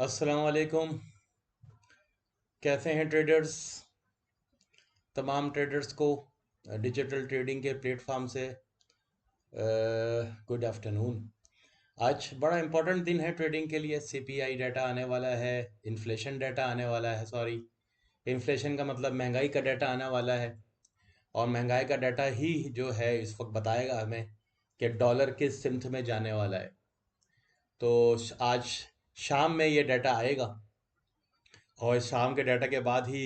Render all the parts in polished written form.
अस्सलाम वालेकुम। कैसे हैं ट्रेडर्स? तमाम ट्रेडर्स को डिजिटल ट्रेडिंग के प्लेटफॉर्म से गुड आफ्टरनून। आज बड़ा इंपॉर्टेंट दिन है ट्रेडिंग के लिए। सीपीआई डाटा आने वाला है, इन्फ्लेशन डाटा आने वाला है। सॉरी, इन्फ्लेशन का मतलब महंगाई का डाटा आने वाला है। और महंगाई का डाटा ही जो है इस वक्त बताएगा हमें कि डॉलर किस सिमत में जाने वाला है। तो आज शाम में ये डाटा आएगा और शाम के डाटा के बाद ही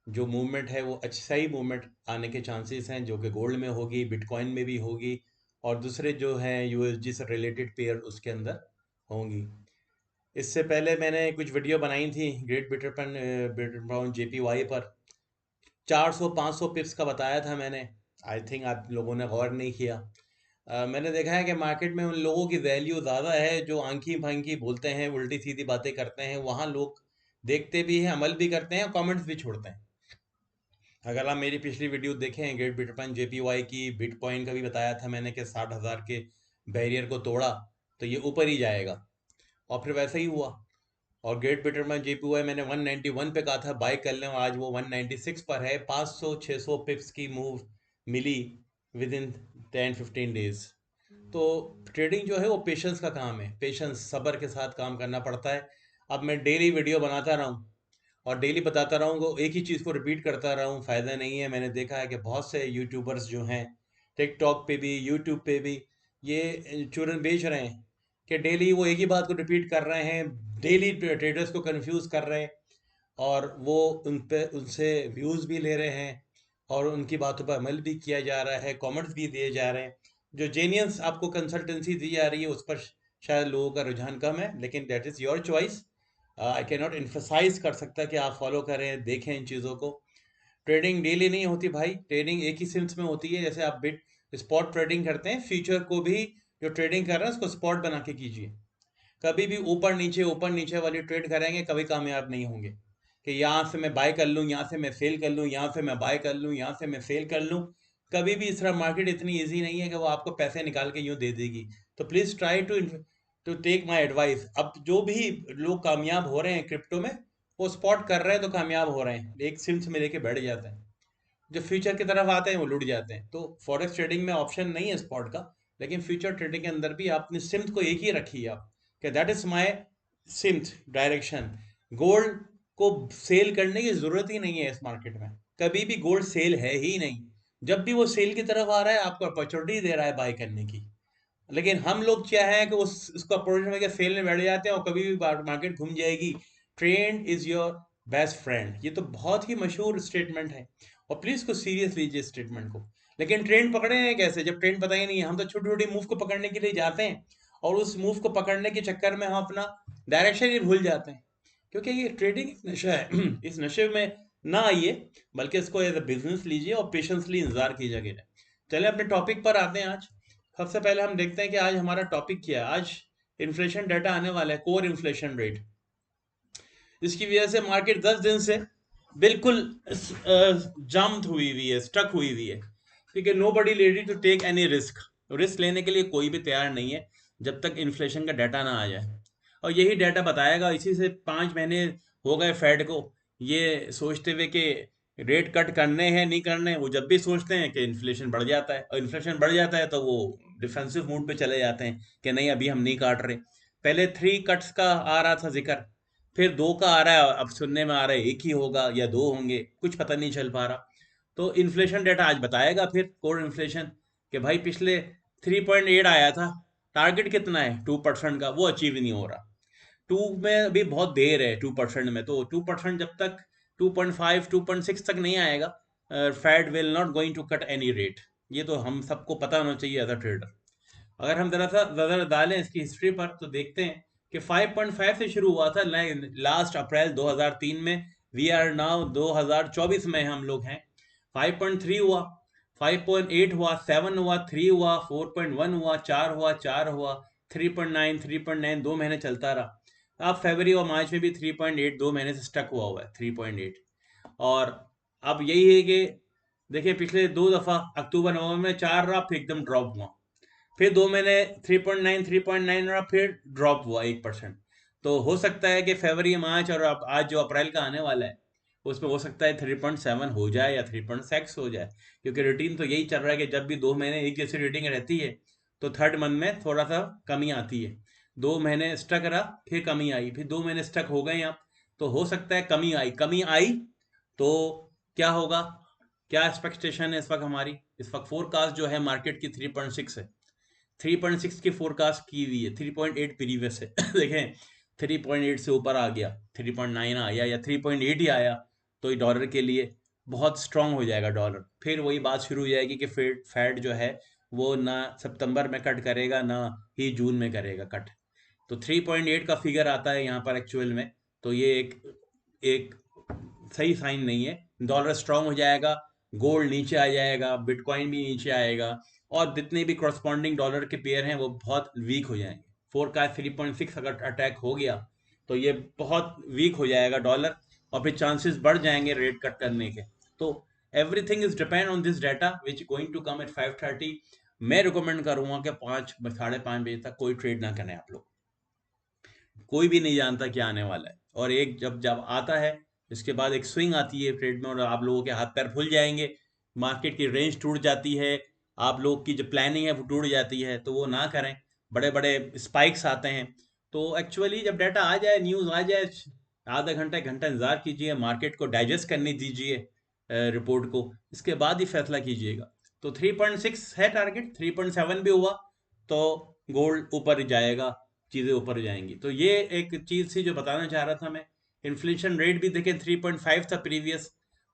जो मूवमेंट है वो अच्छी सही मूवमेंट आने के चांसेस हैं, जो कि गोल्ड में होगी, बिटकॉइन में भी होगी और दूसरे जो हैं यूएसडी से रिलेटेड पेयर उसके अंदर होंगी। इससे पहले मैंने कुछ वीडियो बनाई थी ग्रेट ब्रिटेन जेपीवाई पर। 400-500 पिप्स का बताया था मैंने। आई थिंक आप लोगों ने गौर नहीं किया। मैंने देखा है कि मार्केट में उन लोगों की वैल्यू ज़्यादा है जो आंखी फांकी बोलते हैं, उल्टी सीधी बातें करते हैं। वहाँ लोग देखते भी हैं, अमल भी करते हैं, कमेंट्स भी छोड़ते हैं। अगर आप मेरी पिछली वीडियो देखें ग्रेट ब्रिटेन जेपीवाई की, बिटकॉइन का भी बताया था मैंने कि 60,000 के बैरियर को तोड़ा तो ये ऊपर ही जाएगा और फिर वैसा ही हुआ। और ग्रेट ब्रिटेन जेपीवाई मैंने 191 पे कहा था बाय कर लें और आज वो 196 पर है। 500-600 पिप्स की मूव मिली विद इन 10-15 डेज। तो ट्रेडिंग जो है वो पेशेंस का काम है, पेशेंस सब्र के साथ काम करना पड़ता है। अब मैं डेली वीडियो बनाता रहा हूँ और डेली बताता रहूँगा, एक ही चीज़ को रिपीट करता रहा हूँ, फ़ायदा नहीं है। मैंने देखा है कि बहुत से यूट्यूबर्स जो हैं टिकटॉक पे भी, यूट्यूब पे भी, ये चूरन बेच रहे हैं कि डेली वो एक ही बात को रिपीट कर रहे हैं, डेली ट्रेडर्स को कंफ्यूज कर रहे हैं और वो उन पे उनसे व्यूज़ भी ले रहे हैं और उनकी बातों पर अमल भी किया जा रहा है, कमेंट्स भी दिए जा रहे हैं। जो जेन्युइंस आपको कंसल्टेंसी दी जा रही है उस पर शायद लोगों का रुझान कम है, लेकिन that is your choice. I can not emphasize कर सकता कि आप फॉलो करें, देखें इन चीज़ों को। ट्रेडिंग डेली नहीं होती भाई, ट्रेडिंग एक ही सिंस में होती है। जैसे आप बिट स्पॉट ट्रेडिंग करते हैं, फ्यूचर को भी जो ट्रेडिंग कर रहे हैं उसको स्पॉट बना के कीजिए। कभी भी ऊपर नीचे वाली ट्रेड करेंगे कभी कामयाब नहीं होंगे कि यहाँ से मैं बाय कर लूँ, यहाँ से मैं सेल कर लूँ, यहाँ से मैं बाय कर लूँ, यहाँ से मैं सेल कर लूँ। कभी भी इस तरह मार्केट इतनी इजी नहीं है कि वो आपको पैसे निकाल के यूँ दे देगी। तो please try to take my advice. अब जो भी लोग कामयाब हो रहे हैं क्रिप्टो में, वो स्पॉट कर रहे हैं तो कामयाब हो रहे हैं, एक सिम्स में लेके बैठ जाते हैं। जो फ्यूचर की तरफ आते हैं वो लुट जाते हैं। तो फॉरेक्स ट्रेडिंग में ऑप्शन नहीं है स्पॉट का, लेकिन फ्यूचर ट्रेडिंग के अंदर भी आपने सिम्थ को एक ही रखी है आप, कि that is my smith direction. Gold को सेल करने की जरूरत ही नहीं है इस मार्केट में। कभी भी गोल्ड सेल है ही नहीं। जब भी वो सेल की तरफ आ रहा है आपको अपॉर्चुनिटी दे रहा है बाय करने की। लेकिन हम लोग क्या है कि उसको अपॉर्चुनिटी में सेल में बैठ जाते हैं और कभी भी मार्केट घूम जाएगी। Trend is your best friend, ये तो बहुत ही मशहूर स्टेटमेंट है और प्लीज को सीरियस लीजिए स्टेटमेंट को। लेकिन ट्रेंड पकड़े हैं कैसे जब ट्रेंड पता ही नहीं है? हम तो छोटी छोटी मूव को पकड़ने के लिए जाते हैं और उस मूव को पकड़ने के चक्कर में हम अपना डायरेक्शन ही भूल जाते हैं। क्योंकि ये ट्रेडिंग एक नशा है इस नशे में ना आइए, बल्कि इसको एज अ बिजनेस लीजिए और पेशेंसली इंतजार कीजिए। चले अपने टॉपिक पर आते हैं। आज सबसे पहले हम देखते हैं कि आज हमारा टॉपिक क्या है। आज इन्फ्लेशन डाटा आने वाला है, कोर इन्फ्लेशन रेट। इसकी वजह से मार्केट 10 दिन से बिल्कुल जम्प हुई हुई है, स्टक हुई हुई है। क्योंकि nobody ready to take any risk. Risk लेने के लिए कोई भी तैयार नहीं है जब तक इन्फ्लेशन का डाटा ना आ जाए। और यही डाटा बताएगा। इसी से 5 महीने हो गए फेड को ये सोचते हुए कि रेट कट करने हैं नहीं करने हैं। वो जब भी सोचते हैं कि इन्फ्लेशन बढ़ जाता है, और इन्फ्लेशन बढ़ जाता है तो वो डिफेंसिव मूड पे चले जाते हैं कि नहीं अभी हम नहीं काट रहे। पहले 3 कट्स का आ रहा था जिक्र, फिर 2 का आ रहा है, अब सुनने में आ रहा है एक ही होगा या 2 होंगे, कुछ पता नहीं चल पा रहा। तो इन्फ्लेशन डेटा आज बताएगा फिर कोर इन्फ्लेशन कि भाई पिछले 3.8 आया था, टारगेट कितना है 2% का, वो अचीव नहीं हो रहा। 2 में अभी बहुत देर है, 2% में। तो 2% जब तक 2.5 2.6 तक नहीं आएगा, Fed will not going to cut any rate. ये तो हम सबको पता होना चाहिए एज अ ट्रेडर। अगर हम जरा सा नजर डालें इसकी हिस्ट्री पर तो देखते हैं कि 5.5 से शुरू हुआ था लास्ट अप्रैल 2003 में। वी आर नाउ 2024 में हम लोग हैं। 5.3 हुआ, 5.8 हुआ, 7 हुआ, 3 हुआ, 4.1 हुआ, 4 हुआ, 4 हुआ, 3.9, 3.9 2 महीने चलता रहा। अब फरवरी और मार्च में भी 3.8 2 महीने से स्टक हुआ है 3.8। और अब यही है कि देखिए पिछले 2 दफ़ा अक्टूबर नवंबर में 4 रहा, फिर एकदम ड्रॉप हुआ। फिर 2 महीने 3.9 3.9 रहा, फिर ड्रॉप हुआ 1%। तो हो सकता है कि फरवरी मार्च और अब आज जो अप्रैल का आने वाला है उसमें हो सकता है 3.7 हो जाए या 3.6 हो जाए, क्योंकि रूटीन तो यही चल रहा है कि जब भी 2 महीने एक जैसी रेटिंग रहती है तो थर्ड मंथ में थोड़ा सा कमी आती है। 2 महीने स्टक रहा, फिर कमी आई, फिर 2 महीने स्टक हो गए आप, तो हो सकता है कमी आई तो क्या होगा, क्या एक्सपेक्टेशन है इस वक्त हमारी? इस वक्त फोरकास्ट जो है मार्केट की 3.6 है। 3.6 की फोरकास्ट की हुई है, 3.8 प्रीवियस है। देखें 3.8 से ऊपर आ गया, 3.9 आया या 3.8 ही आया तो ये डॉलर के लिए बहुत स्ट्रांग हो जाएगा डॉलर। फिर वही बात शुरू हो जाएगी कि फेड जो है वो ना सितंबर में कट करेगा ना ही जून में करेगा कट। तो 3.8 का फिगर आता है यहाँ पर एक्चुअल में, तो ये एक एक सही साइन नहीं है। डॉलर स्ट्रांग हो जाएगा, गोल्ड नीचे आ जाएगा, बिटकॉइन भी नीचे आएगा, और जितने भी करस्पॉन्डिंग डॉलर के पेयर हैं वो बहुत वीक हो जाएंगे। फोरकास्ट 3.6 अगर अटैक हो गया तो ये बहुत वीक हो जाएगा डॉलर, और फिर चांसेस बढ़ जाएंगे रेट कट करने के। तो everything is depend on this data which going to come at 5:30। मैं रिकमेंड करूंगा कि 5 साढ़े 5 बजे तक कोई ट्रेड ना करें आप लोग। कोई भी नहीं जानता क्या आने वाला है, और एक जब जब आता है इसके बाद एक स्विंग आती है ट्रेड में और आप लोगों के हाथ पैर फूल जाएंगे, मार्केट की रेंज टूट जाती है, आप लोग की जो प्लानिंग है वो टूट जाती है, तो वो ना करें। बड़े बड़े स्पाइक्स आते हैं। तो एक्चुअली जब डाटा आ जाए, न्यूज़ आ जाए, आधा घंटा एक घंटा इंतजार कीजिए, मार्केट को डाइजेस्ट करने दीजिए रिपोर्ट को, इसके बाद ही फैसला कीजिएगा। तो 3.6 है टारगेट, 3.7 भी हुआ तो गोल्ड ऊपर जाएगा, चीज़ें ऊपर जाएंगी। तो ये एक चीज़ थी जो बताना चाह रहा था मैं। इन्फ्लेशन रेट भी देखें 3.5 था प्रीवियस,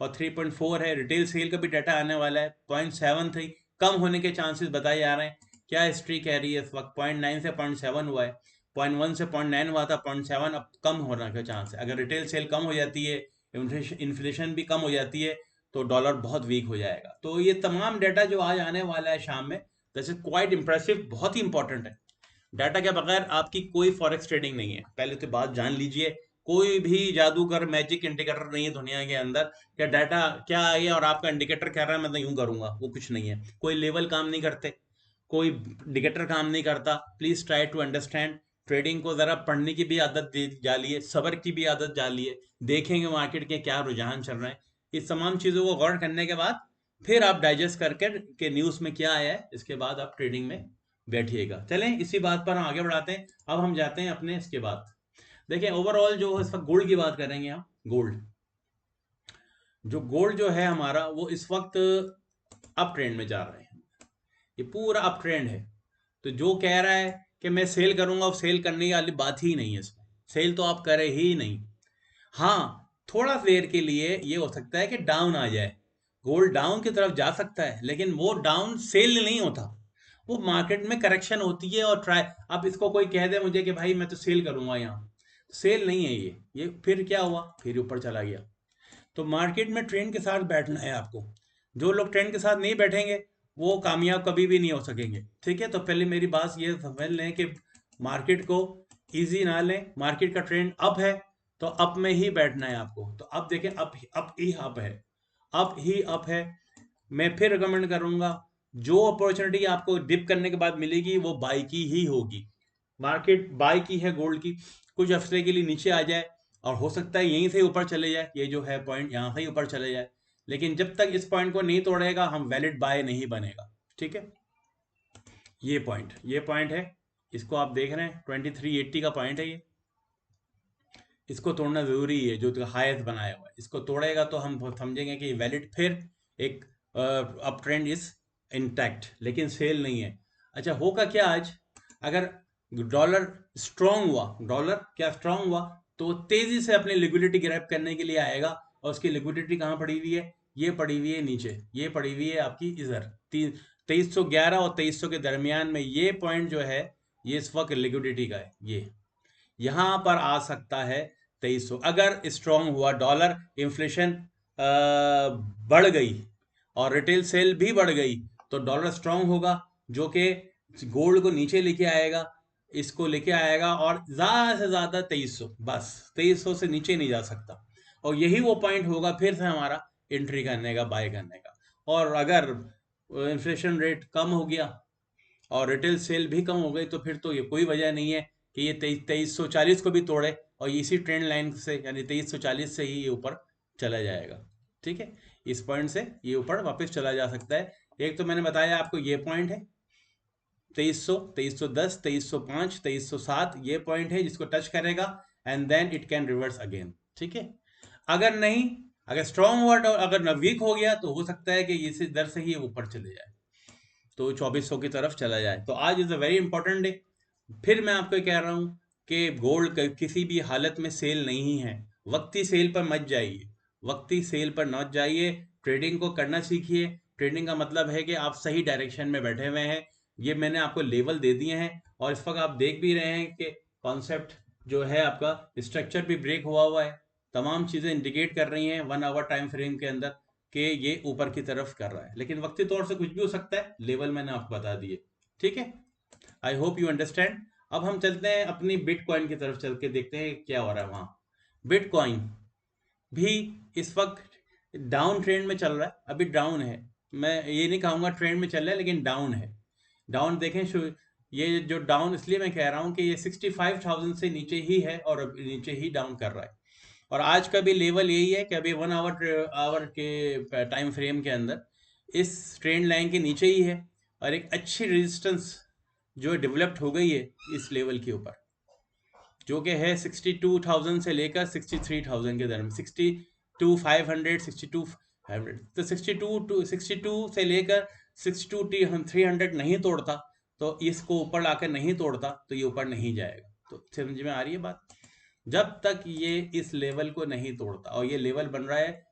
और 3.4 है। रिटेल सेल का भी डाटा आने वाला है, 0.7 थी, कम होने के चांसेस बताए जा रहे हैं। क्या हिस्ट्री कह रही है इस वक्त? 0.9 से 0.7 हुआ है, 0.1 से 0.9 हुआ था, 0.7 अब कम होने का चांस है। अगर रिटेल सेल कम हो जाती है, इन्फ्लेशन भी कम हो जाती है, तो डॉलर बहुत वीक हो जाएगा। तो ये तमाम डाटा जो आज आने वाला है शाम में, दिस इज क्वाइट इंप्रेसिव, बहुत ही इंपॉर्टेंट है। डाटा के बगैर आपकी कोई फॉरेक्स ट्रेडिंग नहीं है, पहले तो बात जान लीजिए। कोई भी जादूगर मैजिक इंडिकेटर नहीं है दुनिया के अंदर, क्या डाटा क्या है और आपका इंडिकेटर कह रहा है मैं तो यूं करूंगा, वो कुछ नहीं है। कोई लेवल काम नहीं करते, कोई इंडिकेटर काम नहीं करता। Please try to understand. Trading को जरा पढ़ने की भी आदत डालिए, सब्र की भी आदत डालिए, देखेंगे मार्केट के क्या रुझान चल रहे हैं। इस तमाम चीज़ों को गौर करने के बाद फिर आप डाइजेस्ट करके के न्यूज़ में क्या आया है, इसके बाद आप ट्रेडिंग में बैठिएगा। चलें इसी बात पर हम आगे बढ़ाते हैं। अब हम जाते हैं अपने इसके बाद, देखें ओवरऑल जो इस वक्त गोल्ड की बात करेंगे हम। गोल्ड, जो गोल्ड जो है हमारा वो इस वक्त अप ट्रेंड में जा रहे हैं, ये पूरा अप ट्रेंड है। तो जो कह रहा है कि मैं सेल करूंगा, वो सेल करने वाली बात ही नहीं है इसमें, सेल तो आप करे ही नहीं। हाँ, थोड़ा देर के लिए ये हो सकता है कि डाउन आ जाए, गोल्ड डाउन की तरफ जा सकता है, लेकिन वो डाउन सेल नहीं होता, वो मार्केट में करेक्शन होती है। और ट्राई, अब इसको कोई कह दे मुझे कि भाई मैं तो सेल करूंगा यहाँ, सेल नहीं है ये फिर क्या हुआ, फिर ऊपर चला गया। तो मार्केट में ट्रेंड के साथ बैठना है आपको। जो लोग ट्रेंड के साथ नहीं बैठेंगे वो कामयाब कभी भी नहीं हो सकेंगे। ठीक है, तो पहले मेरी बात ये समझ लें कि मार्केट को इजी ना लें। मार्केट का ट्रेंड अप है तो अप में ही बैठना है आपको। तो अब देखें अप अप ही अप है, अप ही अप है। मैं फिर रिकमेंड करूंगा, जो अपॉर्चुनिटी आपको डिप करने के बाद मिलेगी वो बाई की ही होगी। मार्केट बाई की है गोल्ड की, कुछ हफ्ते के लिए नीचे आ जाए और हो सकता है यहीं से ऊपर चले जाए, ये जो है पॉइंट यहाँ से ही ऊपर चले जाए, लेकिन जब तक इस पॉइंट को नहीं तोड़ेगा हम वैलिड बाय नहीं बनेगा। ठीक है, ये पॉइंट है, इसको आप देख रहे हैं 2380 का पॉइंट है ये, इसको तोड़ना जरूरी है। जो हाईएस्ट बनाया हुआ है इसको तोड़ेगा तो हम समझेंगे कि वैलिड, फिर एक अप ट्रेंड इज इंटैक्ट, लेकिन सेल नहीं है। अच्छा होगा क्या आज, अगर डॉलर स्ट्रांग हुआ, डॉलर क्या स्ट्रांग हुआ तो तेजी से अपनी लिक्विडिटी ग्रैब करने के लिए आएगा। और उसकी लिक्विडिटी कहाँ पड़ी हुई है, ये पड़ी हुई है नीचे, ये पड़ी हुई है आपकी इधर 2311 और 2300 के दरमियान में। ये पॉइंट जो है ये इस वक्त लिक्विडिटी का है, ये यहां पर आ सकता है 2300 अगर स्ट्रांग हुआ डॉलर। इन्फ्लेशन बढ़ गई और रिटेल सेल भी बढ़ गई तो डॉलर स्ट्रांग होगा, जो कि गोल्ड को नीचे लेके आएगा, इसको लेके आएगा, और ज्यादा से ज्यादा 2300, बस 2300 से नीचे नहीं जा सकता। और यही वो पॉइंट होगा फिर से हमारा एंट्री करने का, बाय करने का। और अगर इन्फ्लेशन रेट कम हो गया और रिटेल सेल भी कम हो गई तो फिर तो ये कोई वजह नहीं है कि ये 2340 को भी तोड़े और इसी ट्रेंड लाइन से यानी 2340 से ही ये ऊपर चला जाएगा। ठीक है, इस पॉइंट से ये ऊपर वापस चला जा सकता है। एक तो मैंने बताया आपको ये पॉइंट है 2300, 2310, 2305, 2307, ये पॉइंट है जिसको टच करेगा and then it can reverse again. ठीक है, अगर नहीं, अगर स्ट्रॉन्ग हुआ और अगर वीक हो गया तो हो सकता है कि इसी दर से ही ऊपर चले जाए, तो 2400 की तरफ चला जाए। तो आज is a very important day. फिर मैं आपको कह रहा हूँ कि गोल्ड किसी भी हालत में सेल नहीं है, वक्ती सेल पर मत जाइए, वक्ती सेल पर मत जाइए, ट्रेडिंग को करना सीखिए। ट्रेडिंग का मतलब है कि आप सही डायरेक्शन में बैठे हुए हैं। ये मैंने आपको लेवल दे दिए हैं और इस वक्त आप देख भी रहे हैं कि कॉन्सेप्ट जो है आपका स्ट्रक्चर भी ब्रेक हुआ हुआ है, तमाम चीज़ें इंडिकेट कर रही हैं 1 आवर टाइम फ्रेम के अंदर कि ये ऊपर की तरफ कर रहा है, लेकिन वक्ती तौर से कुछ भी हो सकता है। लेवल मैंने आपको बता दिए। ठीक है, आई होप यू अंडरस्टैंड। अब हम चलते हैं अपनी बिटकॉइन की तरफ, चल के देखते हैं क्या हो रहा है वहाँ। बिटकॉइन भी इस वक्त डाउन ट्रेंड में चल रहा है, अभी डाउन है। मैं ये नहीं कहूँगा ट्रेंड में चल रहा है, लेकिन डाउन है। डाउन देखें ये जो डाउन इसलिए मैं कह रहा हूँ कि ये 65,000 से नीचे ही है और अब नीचे ही डाउन कर रहा है। और आज का भी लेवल यही है कि अभी 1 आवर के टाइम फ्रेम के अंदर इस ट्रेंड लाइन के नीचे ही है और एक अच्छी रेजिस्टेंस जो डेवलप्ड हो गई है इस लेवल के ऊपर, जो कि है 62,000 से लेकर 63,000 के दरमियान, 62,500, 62,500। तो 62 से लेकर 62,300 नहीं तोड़ता, तो इसको ऊपर लाकर नहीं तोड़ता तो ये ऊपर नहीं जाएगा। तो समझ में आ रही है बात? जब तक ये इस लेवल को नहीं तोड़ता, और ये लेवल बन रहा है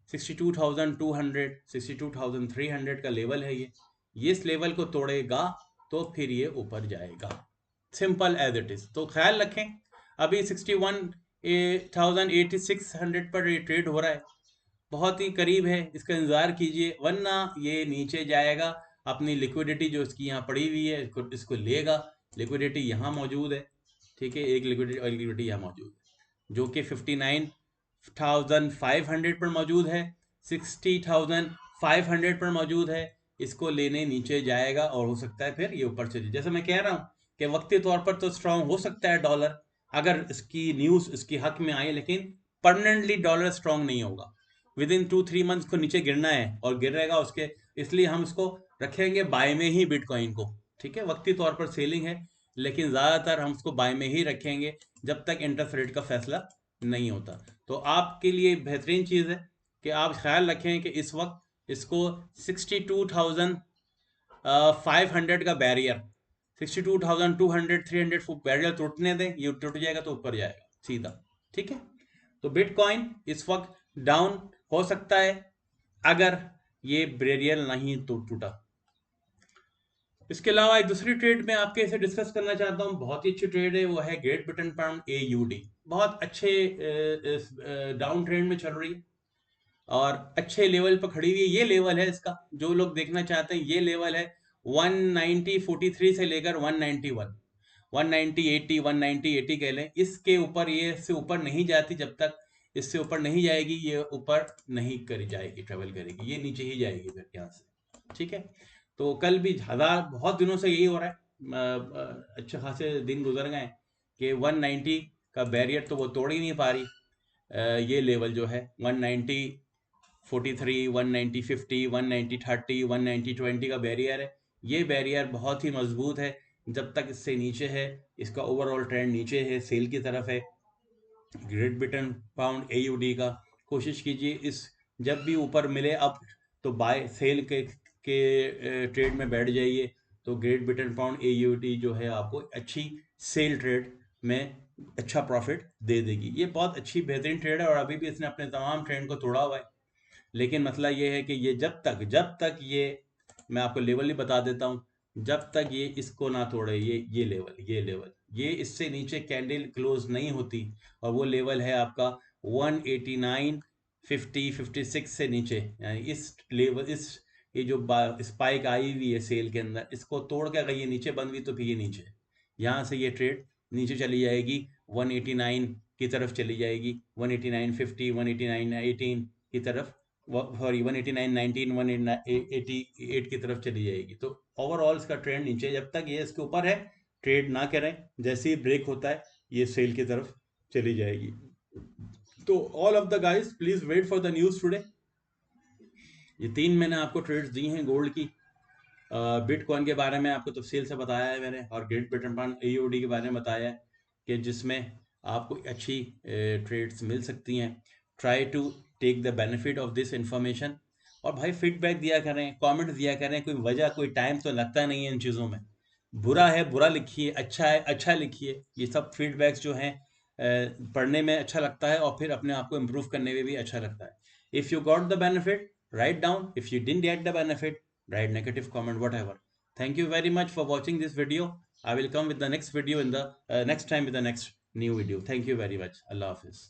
62,200, 62,300 का लेवल है ये इस लेवल को तोड़ेगा तो फिर ये ऊपर जाएगा, सिंपल एज इट इज। तो ख्याल रखें, अभी 61,600 पर ये ट्रेड हो रहा है, बहुत ही करीब है, इसका इंतजार कीजिए, वरना ये नीचे जाएगा। अपनी लिक्विडिटी जो इसकी यहाँ पड़ी हुई है इसको लेगा। लिक्विडिटी यहाँ मौजूद है, ठीक है, एक लिक्विडिटी यहाँ मौजूद है जो कि 59,500 पर मौजूद है, 60,500 पर मौजूद है। इसको लेने नीचे जाएगा और हो सकता है फिर ये ऊपर चले। जैसे मैं कह रहा हूँ कि वक्ती तौर पर तो स्ट्रांग हो सकता है डॉलर, अगर इसकी न्यूज़ इसकी हक में आए, लेकिन परमानेंटली डॉलर स्ट्रांग नहीं होगा। विद इन 2-3 मंथ्स को नीचे गिरना है और गिरेगा उसके, इसलिए हम इसको रखेंगे बाय में ही बिटकॉइन को। ठीक है, वक्ती तौर पर सेलिंग है, लेकिन ज़्यादातर हम उसको बाय में ही रखेंगे जब तक इंटरेस्ट रेट का फैसला नहीं होता। तो आपके लिए बेहतरीन चीज़ है कि आप ख्याल रखें कि इस वक्त इसको 62,500 का बैरियर, 62,200, 300 बैरियर टूटने दें, ये टूट जाएगा तो ऊपर जाएगा सीधा। ठीक है, तो बिटकॉइन इस वक्त डाउन हो सकता है अगर ये बैरियर नहीं टूटा। इसके अलावा एक दूसरी ट्रेड में आपके से डिस्कस करना चाहता हूँ, बहुत ही अच्छी ट्रेड है, वो है ग्रेट ब्रिटेन पाउंड AUD। बहुत अच्छे डाउन ट्रेंड में चल रही है और अच्छे लेवल पर खड़ी हुई है। ये लेवल है इसका, जो लोग देखना चाहते हैं, ये लेवल है 190.43 से लेकर 191, 190.80, 190.80 कह लें। इसके ऊपर, ये इससे ऊपर नहीं जाती, जब तक इससे ऊपर नहीं जाएगी ये ऊपर नहीं करी जाएगी, ट्रेवल करेगी, ये नीचे ही जाएगी फिर यहाँ से। ठीक है, तो कल भी हजार, बहुत दिनों से यही हो रहा है, अच्छे खासे दिन गुजर गए कि 190 का बैरियर तो वो तोड़ ही नहीं पा रही। ये लेवल जो है 190.43, 190.50, 190.30, 190.20 का बैरियर है। ये बैरियर बहुत ही मजबूत है, जब तक इससे नीचे है, इसका ओवरऑल ट्रेंड नीचे है, सेल की तरफ है। ग्रेट ब्रिटेन पाउंड AUD का कोशिश कीजिए इस, जब भी ऊपर मिले अब तो बाय सेल के ट्रेड में बैठ जाइए, तो ग्रेट ब्रिटेन पाउंड AUD जो है आपको अच्छी सेल ट्रेड में अच्छा प्रॉफिट दे देगी। ये बहुत अच्छी बेहतरीन ट्रेड है और अभी भी इसने अपने तमाम ट्रेंड को तोड़ा हुआ है। लेकिन मसला ये है कि ये जब तक ये, मैं आपको लेवल ही बता देता हूँ, जब तक ये इसको ना तोड़े, ये लेवल ये इससे नीचे कैंडल क्लोज नहीं होती, और वो लेवल है आपका 189.50, 56 से नीचे, यानी इस लेवल, इस ये जो स्पाइक आई हुई है सेल के अंदर, इसको तोड़ के अगर ये नीचे बंद हुई तो फिर ये नीचे, यहाँ से ये ट्रेड नीचे चली जाएगी, 189 की तरफ चली जाएगी, 189.50, 189.18 की तरफ, सॉरी 189.19, 188 की तरफ चली जाएगी। तो ओवरऑल इसका ट्रेंड नीचे, जब तक ये इसके ऊपर है ट्रेड ना करें, जैसे ही ब्रेक होता है ये सेल की तरफ चली जाएगी। तो all of the guys please wait for the news today. ये 3 मैंने आपको ट्रेड्स दी हैं गोल्ड की। बिटकॉइन के बारे में आपको तफसील से बताया है मैंने, और ग्रेट ब्रिटेन AUD के बारे में बताया है कि जिसमें आपको अच्छी ट्रेड्स मिल सकती हैं। Try to take the benefit of this information. और भाई फीडबैक दिया करें, कमेंट दिया करें, कोई वजह कोई टाइम तो लगता नहीं है इन चीज़ों में। बुरा है बुरा लिखिए, अच्छा है अच्छा लिखिए, ये सब फीडबैक्स जो हैं पढ़ने में अच्छा लगता है और फिर अपने आप को इम्प्रूव करने में भी अच्छा लगता है। If you got the benefit, write down. If you didn't get the benefit, write negative comment, whatever. Thank you very much for watching this video. I will come with the next video in the next time with the next new video. Thank you very much. Allah Hafiz.